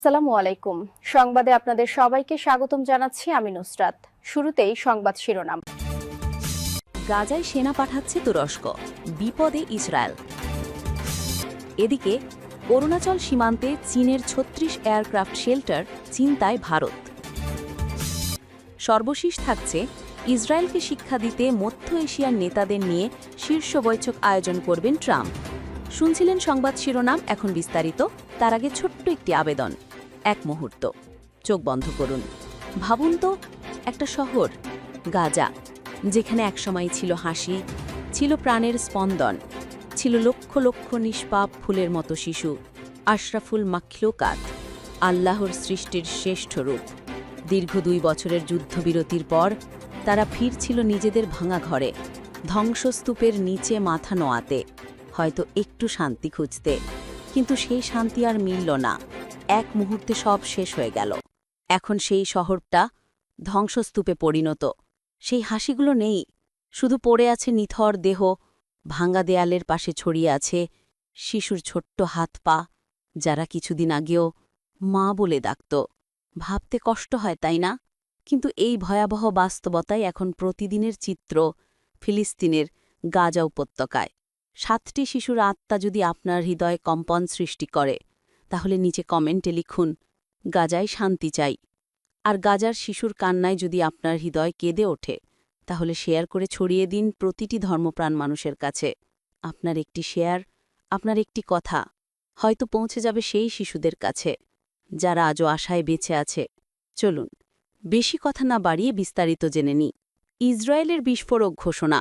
আসসালামু আলাইকুম। সংবাদে আপনাদের সবাইকে স্বাগতম জানাচ্ছি আমি নুসরাত। শুরুতেই সংবাদ শিরোনাম। গাজায় সেনা পাঠাচ্ছে তুরস্ক, বিপদে ইসরায়েল। এদিকে অরুণাচল সীমান্তে চীনের ৩৬ এয়ারক্রাফট শেল্টার চিন্তায় ভারত। সর্বশেষ থাকছে ইসরায়েলকে শিক্ষা দিতে মধ্য এশিয়ার নেতাদের নিয়ে শীর্ষ বৈঠক আয়োজন করবেন ট্রাম্প। শুনছিলেন সংবাদ শিরোনাম, এখন বিস্তারিত। তার আগে ছোট্ট একটি আবেদন, এক মুহূর্ত চোখ বন্ধ করুন। ভাবুন তো, একটা শহর গাজা, যেখানে একসময় ছিল হাসি, ছিল প্রাণের স্পন্দন, ছিল লক্ষ লক্ষ নিষ্পাপ ফুলের মতো শিশু, আশরাফুল মাখলুকাত, আল্লাহর সৃষ্টির শ্রেষ্ঠ রূপ। দীর্ঘ ২ বছরের যুদ্ধবিরতির পর তারা ফিরছিল নিজেদের ভাঙা ঘরে, ধ্বংসস্তূপের নিচে মাথা নোয়াতে, হয়তো একটু শান্তি খুঁজতে। কিন্তু সেই শান্তি আর মিলল না। এক মুহূর্তে সব শেষ হয়ে গেল। এখন সেই শহরটা ধ্বংসস্তূপে পরিণত। সেই হাসিগুলো নেই, শুধু পড়ে আছে নিথর দেহ। ভাঙা দেয়ালের পাশে ছড়িয়ে আছে শিশুর ছোট্ট হাত পা, যারা কিছুদিন আগেও মা বলে ডাকত। ভাবতে কষ্ট হয়, তাই না? কিন্তু এই ভয়াবহ বাস্তবতাই এখন প্রতিদিনের চিত্র ফিলিস্তিনের গাজা উপত্যকায়। ৭টি শিশুর আত্মা যদি আপনার হৃদয়ে কম্পন সৃষ্টি করে, তাহলে নিচে কমেন্টে লিখুন, গাজায় শান্তি চাই। আর গাজার শিশুর কান্নায় যদি আপনার হৃদয় কেঁদে ওঠে, তাহলে শেয়ার করে ছড়িয়ে দিন প্রতিটি ধর্মপ্রাণ মানুষের কাছে। আপনার একটি শেয়ার, আপনার একটি কথা হয়তো পৌঁছে যাবে সেই শিশুদের কাছে যারা আজও আশায় বেঁচে আছে। চলুন বেশি কথা না বাড়িয়ে বিস্তারিত জেনে নিই। ইসরায়েলের বিস্ফোরক ঘোষণা,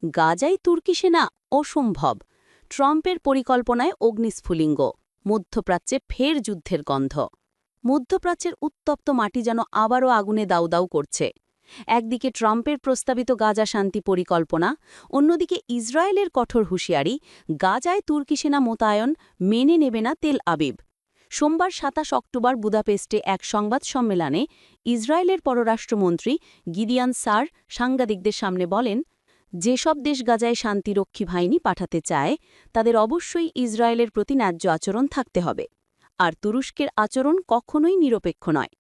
গাজায় তুর্কি সেনা অসম্ভব। ট্রাম্পের পরিকল্পনায় অগ্নিস্ফুলিঙ্গ, মধ্যপ্রাচ্যে ফের যুদ্ধের গন্ধ। মধ্যপ্রাচ্যের উত্তপ্ত মাটি যেন আবারও আগুনে দাউদাউ করছে। একদিকে ট্রাম্পের প্রস্তাবিত গাজা শান্তি পরিকল্পনা, অন্যদিকে ইসরায়েলের কঠোর হুঁশিয়ারি, গাজায় তুর্কি সেনা মোতায়েন মেনে নেবে না তেল আবিব। সোমবার ২৭ অক্টোবর বুদাপেস্টে এক সংবাদ সম্মেলনে ইসরায়েলের পররাষ্ট্রমন্ত্রী গিদিয়ান সার সাংবাদিকদের সামনে বলেন, যেসব দেশ গাজায় শান্তিরক্ষী বাহিনী পাঠাতে চায়, তাদের অবশ্যই ইসরায়েলের প্রতি ন্যায্য আচরণ থাকতে হবে। আর তুরস্কের আচরণ কখনোই নিরপেক্ষ নয়।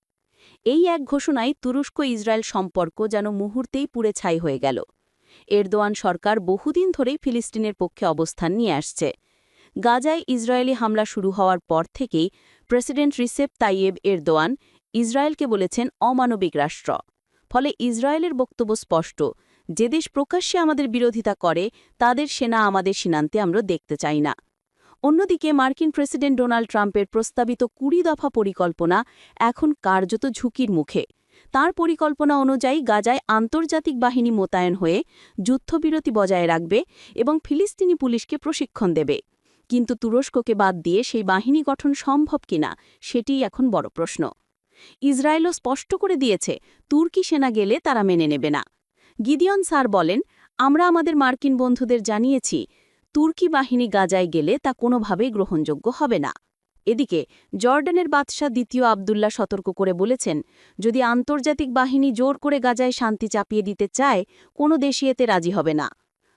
এই এক ঘোষণায় তুরস্ক ইসরায়েল সম্পর্ক যেন মুহূর্তেই পুড়ে ছাই হয়ে গেল। এরদোয়ান সরকার বহুদিন ধরেই ফিলিস্তিনের পক্ষে অবস্থান নিয়ে আসছে। গাজায় ইসরায়েলি হামলা শুরু হওয়ার পর থেকেই প্রেসিডেন্ট রিসেপ তাইয়েব এরদোয়ান ইসরায়েলকে বলেছেন অমানবিক রাষ্ট্র। ফলে ইসরায়েলের বক্তব্য স্পষ্ট, যে দেশ প্রকাশ্যে আমাদের বিরোধিতা করে, তাদের সেনা আমাদের সীমান্তে আমরা দেখতে চাই না। অন্যদিকে মার্কিন প্রেসিডেন্ট ডোনাল্ড ট্রাম্পের প্রস্তাবিত ২০ দফা পরিকল্পনা এখন কার্যত ঝুঁকির মুখে। তার পরিকল্পনা অনুযায়ী গাজায় আন্তর্জাতিক বাহিনী মোতায়েন হয়ে যুদ্ধবিরতি বজায় রাখবে এবং ফিলিস্তিনি পুলিশকে প্রশিক্ষণ দেবে। কিন্তু তুরস্ককে বাদ দিয়ে সেই বাহিনী গঠন সম্ভব কিনা, সেটিই এখন বড় প্রশ্ন। ইসরায়েলও স্পষ্ট করে দিয়েছে, তুর্কি সেনা গেলে তারা মেনে নেবে না। গিদিয়ন সার বলেন, আমরা আমাদের মার্কিন বন্ধুদের জানিয়েছি, তুর্কি বাহিনী গাজায় গেলে তা কোনোভাবেই গ্রহণযোগ্য হবে না। এদিকে জর্ডানের বাদশাহ দ্বিতীয় আবদুল্লাহ সতর্ক করে বলেছেন, যদি আন্তর্জাতিক বাহিনী জোর করে গাজায় শান্তি চাপিয়ে দিতে চায়, কোনো দেশই এতে রাজি হবে না।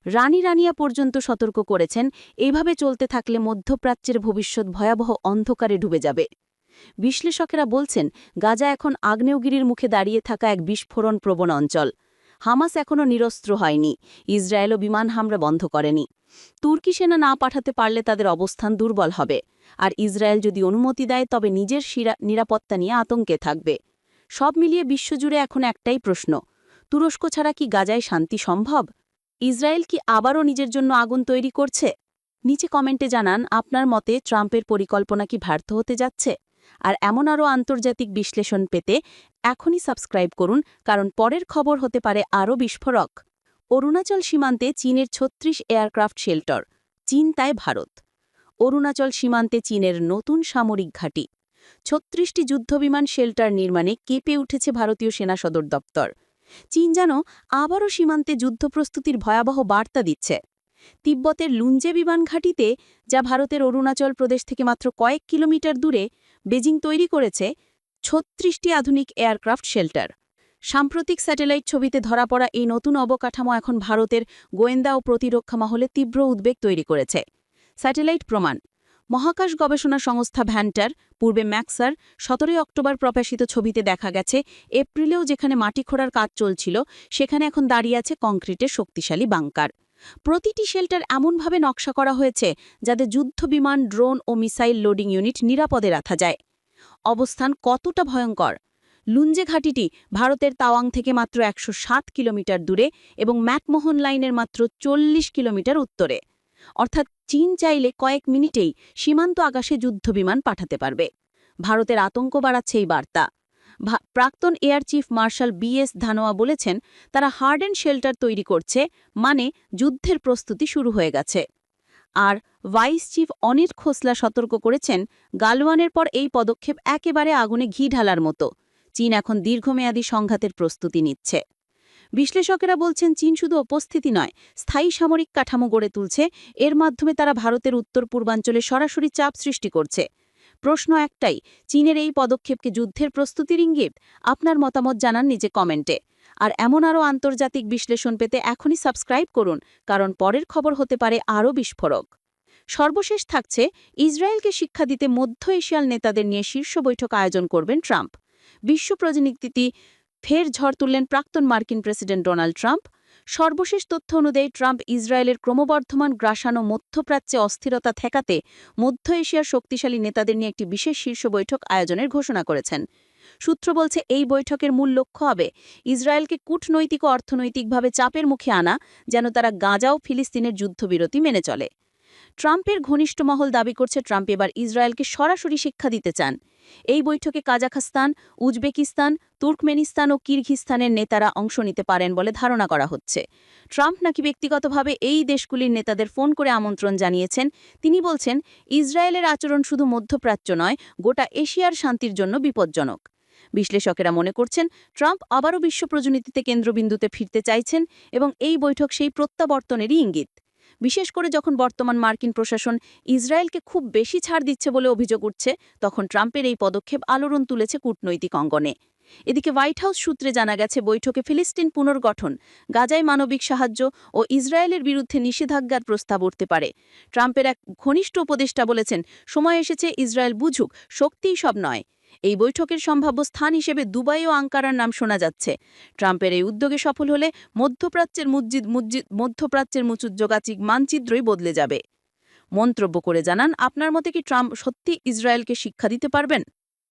রানী রানিয়া পর্যন্ত সতর্ক করেছেন, এইভাবে চলতে থাকলে মধ্যপ্রাচ্যের ভবিষ্যৎ ভয়াবহ অন্ধকারে ডুবে যাবে। বিশ্লেষকেরা বলছেন, গাজা এখন আগ্নেয়গিরির মুখে দাঁড়িয়ে থাকা এক বিস্ফোরণ প্রবণ অঞ্চল। হামাস এখনও নিরস্ত্র হয়নি, ইসরায়েলও বিমান হামলা বন্ধ করেনি। তুর্কি সেনা না পাঠাতে পারলে তাদের অবস্থান দুর্বল হবে, আর ইসরায়েল যদি অনুমতি দেয় তবে নিজের নিরাপত্তা নিয়ে আতঙ্কে থাকবে। সব মিলিয়ে বিশ্বজুড়ে এখন একটাই প্রশ্ন, তুরস্ক ছাড়া কি গাজায় শান্তি সম্ভব? ইসরায়েল কি আবারও নিজের জন্য আগুন তৈরি করছে? নিচে কমেন্টে জানান, আপনার মতে ট্রাম্পের পরিকল্পনা কি ব্যর্থ হতে যাচ্ছে? আর এমন আরও আন্তর্জাতিক বিশ্লেষণ পেতে এখনই সাবস্ক্রাইব করুন, কারণ পরের খবর হতে পারে আরও বিস্ফোরক। অরুণাচল সীমান্তে চীনের ৩৬ এয়ারক্রাফট শেল্টার, চিন্তায় ভারত। অরুণাচল সীমান্তে চীনের নতুন সামরিক ঘাঁটি, ৩৬টি যুদ্ধবিমান শেল্টার নির্মাণে কেঁপে উঠেছে ভারতীয় সেনা সদর দপ্তর। চীন যেন আবারও সীমান্তে যুদ্ধপ্রস্তুতির ভয়াবহ বার্তা দিচ্ছে। তিব্বতের লুঞ্জে বিমান ঘাঁটিতে, যা ভারতের অরুণাচল প্রদেশ থেকে মাত্র কয়েক কিলোমিটার দূরে, বেজিং তৈরি করেছে ৩৬টি আধুনিক এয়ারক্রাফট শেল্টার। সাম্প্রতিক স্যাটেলাইট ছবিতে ধরা পড়া এই নতুন অবকাঠামো এখন ভারতের গোয়েন্দা ও প্রতিরক্ষা মহলে তীব্র উদ্বেগ তৈরি করেছে। স্যাটেলাইট প্রমাণ, মহাকাশ গবেষণা সংস্থা ভ্যান্টার, পূর্বে ম্যাক্সার, ১৭ অক্টোবর প্রকাশিত ছবিতে দেখা গেছে এপ্রিলেও যেখানে মাটি খোঁড়ার কাজ চলছিল সেখানে এখন দাঁড়িয়ে আছে কংক্রিটের শক্তিশালী বাংকার। প্রতিটি শেল্টার এমনভাবে নকশা করা হয়েছে যাতে যুদ্ধবিমান, ড্রোন ও মিসাইল লোডিং ইউনিট নিরাপদে রাখা যায়। অবস্থান কতটা ভয়ঙ্কর! লুঞ্জে ঘাঁটিটি ভারতের তাওয়াং থেকে মাত্র ১০৭ কিলোমিটার দূরে এবং ম্যাকমোহন লাইনের মাত্র ৪০ কিলোমিটার উত্তরে। অর্থাৎ চীন চাইলে কয়েক মিনিটেই সীমান্ত আকাশে যুদ্ধবিমান পাঠাতে পারবে। ভারতের আতঙ্ক বাড়াচ্ছে এই বার্তা। প্রাক্তন air chief marshal BS Dhanoa বলেছেন, তারা হার্ডেন শেল্টার তৈরি করছে, মানে যুদ্ধের প্রস্তুতি শুরু হয়ে গেছে। আর ভাইস চিফ অনিল খোসলা সতর্ক করেছেন, গালওয়ানের পর এই পদক্ষেপ একেবারে আগুনে ঘি ঢালার মতো। চীন এখন দীর্ঘমেয়াদী সংঘাতের প্রস্তুতি নিচ্ছে। বিশ্লেষকেরা বলছেন, চীন শুধু উপস্থিতি নয়, স্থায়ী সামরিক কাঠামো গড়ে তুলছে। এর মাধ্যমে তারা ভারতের উত্তর পূর্বাঞ্চলে সরাসরি চাপ সৃষ্টি করছে। প্রশ্ন একটাই, চীনের এই পদক্ষেপকে যুদ্ধের প্রস্তুতির ইঙ্গিত? আপনার মতামত জানান নিচে কমেন্টে। আর এমন আরও আন্তর্জাতিক বিশ্লেষণ পেতে এখনই সাবস্ক্রাইব করুন, কারণ পরের খবর হতে পারে আরও বিস্ফোরক। সর্বশেষ থাকছে, ইসরায়েলকে শিক্ষা দিতে মধ্য এশিয়ার নেতাদের নিয়ে শীর্ষ বৈঠক আয়োজন করবেন ট্রাম্প। বিশ্ব প্রতিনিধিতে ফের ঝড় তুললেন প্রাক্তন মার্কিন প্রেসিডেন্ট ডোনাল্ড ট্রাম্প। সর্বশেষ তথ্য অনুযায়ী ট্রাম্প ইসরায়েলের ক্রমবর্ধমান গ্রাসানো মধ্যপ্রাচ্যে অস্থিরতা ঠেকাতে মধ্য এশিয়ার শক্তিশালী নেতাদের নিয়ে একটি বিশেষ শীর্ষ বৈঠক আয়োজনের ঘোষণা করেছেন। সূত্র বলছে, এই বৈঠকের মূল লক্ষ্য হবে ইসরায়েলকে কূটনৈতিক ও অর্থনৈতিকভাবে চাপের মুখে আনা, যেন তারা গাজা ও ফিলিস্তিনের যুদ্ধবিরতি মেনে চলে। ট্রাম্পের ঘনিষ্ঠ মহল দাবি করছে, ট্রাম্প এবার ইসরায়েলকে সরাসরি শিক্ষা দিতে চান। এই বৈঠকে কাজাখস্তান, উজবেকিস্তান, তুর্কমেনিস্তান ও কিরগিস্তানের নেতারা অংশ নিতে পারেন বলে ধারণা করা হচ্ছে। ট্রাম্প নাকি ব্যক্তিগতভাবে এই দেশগুলির নেতাদের ফোন করে আমন্ত্রণ জানিয়েছেন। তিনি বলছেন, ইসরায়েলের আচরণ শুধু মধ্যপ্রাচ্য নয়, গোটা এশিয়ার শান্তির জন্য বিপজ্জনক। বিশ্লেষকেরা মনে করছেন, ট্রাম্প আবারও বিশ্ব প্রযুক্তিতে কেন্দ্রবিন্দুতে ফিরতে চাইছেন এবং এই বৈঠক সেই প্রত্যাবর্তনেরই ইঙ্গিত। বিশেষ করে যখন বর্তমান মার্কিন প্রশাসন ইসরায়েলকে খুব বেশি ছাড় দিচ্ছে বলে অভিযোগ উঠছে, তখন ট্রাম্পের এই পদক্ষেপ আলোড়ন তুলেছে কূটনৈতিক অঙ্গনে। এদিকে হোয়াইট হাউস সূত্রে জানা গেছে, বৈঠকে ফিলিস্তিন পুনর্গঠন, গাজায় মানবিক সাহায্য ও ইসরায়েলের বিরুদ্ধে নিষেধাজ্ঞার প্রস্তাব উঠতে পারে। ট্রাম্পের এক ঘনিষ্ঠ উপদেষ্টা বলেছেন, সময় এসেছে ইসরায়েল বুঝুক, শক্তিই সব নয়। এই বৈঠকের সম্ভাব্য স্থান হিসেবে দুবাই ও আঙ্কারার নাম শোনা যাচ্ছে। ট্রাম্পের এই উদ্যোগে সফল হলে মধ্যপ্রাচ্যের যোগাযোগ মানচিত্রই বদলে যাবে। মন্তব্য করে জানান, আপনার মতে কি ট্রাম্প সত্যি ইসরায়েলকে শিক্ষা দিতে পারবেন?